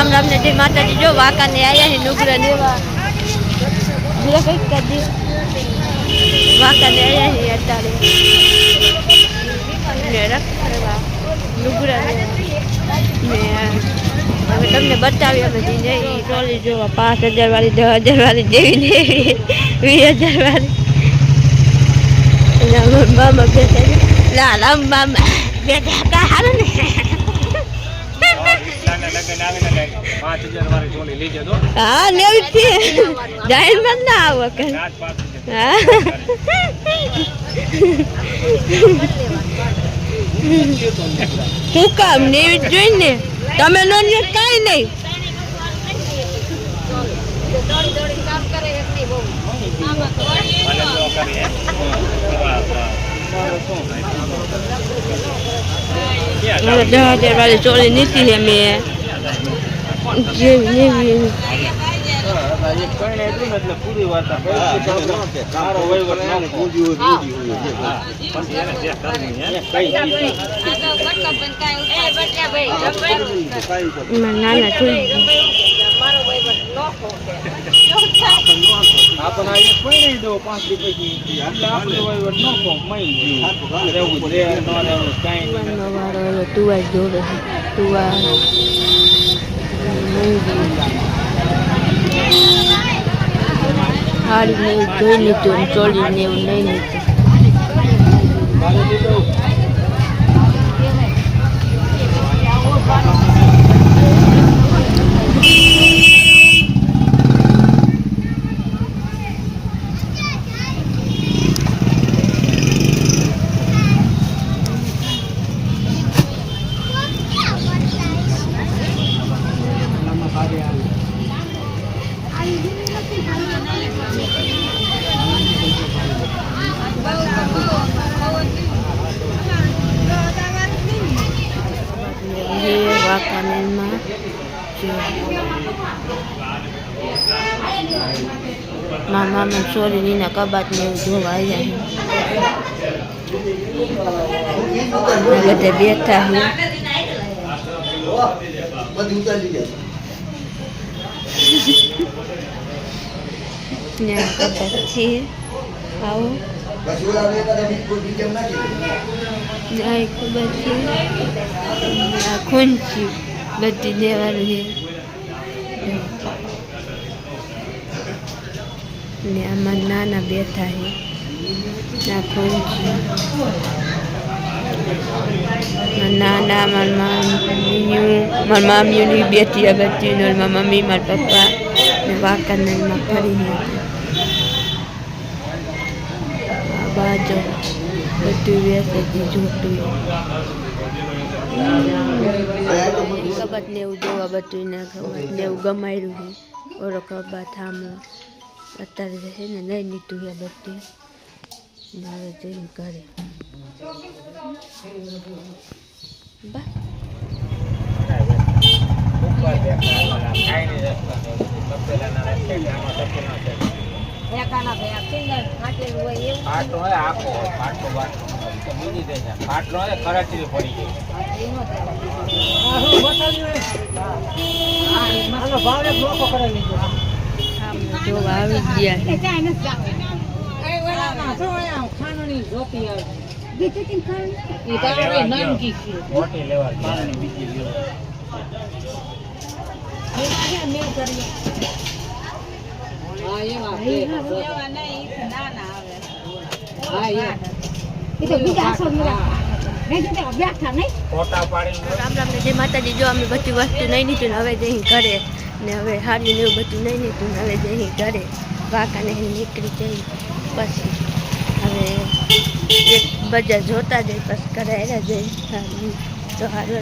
राम राम ने जय माता जी। जो वाका ने आया है नुगरा लेवा बिया कई कर दी वाका ने आया है अटारे ने रखवा नुगरा ने હવે તમને બતાવ્યા બધી ને ઈ ટ્રોલી જોવા 5000 વાળી 10000 વાળી જેવી ને 20000 વાળી મામા બેઠા લા રામ મામા બેઠા કા હાલ ને हाँ लेवी थी जाहिर मत ना आवा कर हाँ तू काम नेवी जोई ने तमे नो ने काई नहीं दौड़ी काम करे इतनी बहू मामा 10,000 वाली चोली नीति है मैं ये मतलब पूरी बात है सारा वहीवट ना पूरी हुई नाना मारो वहीवट नोखो अपन आए कोई नहीं दो 5 रुपए की એટલે આપણો વહીવટ નોખો મઈ રહેવું દે ન રહેવું કાઈ નવારો તુવા જોડે તુવા હાડી ને જોઈ લીધું ચોલી ને એવું નહીં લીધું मामा में चोरी नीना कबाट में धोवा आया है बधे बैठा है कबाट थी आओ खूंची बधी देवानी ने आमार नाना बैठा है ना खूंची नाना मार मामी नहीं बैठी है बच्ची मार मम्मी मार पप्पा ने वाका ने मार फरी है बाजो बच्ची वैसे जी झूठी कबट ने जोवा बच्ची ने खबर ने गमायरू है और कबट थामो અત્યારે છે ને નહીં નીતું યા બધી મારે જઈને કરે બા जो આવી ગયા राम राम ने जय माता जी। जो अमे बધી वस्तु नहीं नीती हवे जई घरे ने हवे हारी ने બધું નહીં નીતું હવે જઈ ઘરે વાકાને નીકળી જઈ પછી હવે એક બજાર જોતા જઈ પછી ઘરે આવ્યા જઈ તો હારું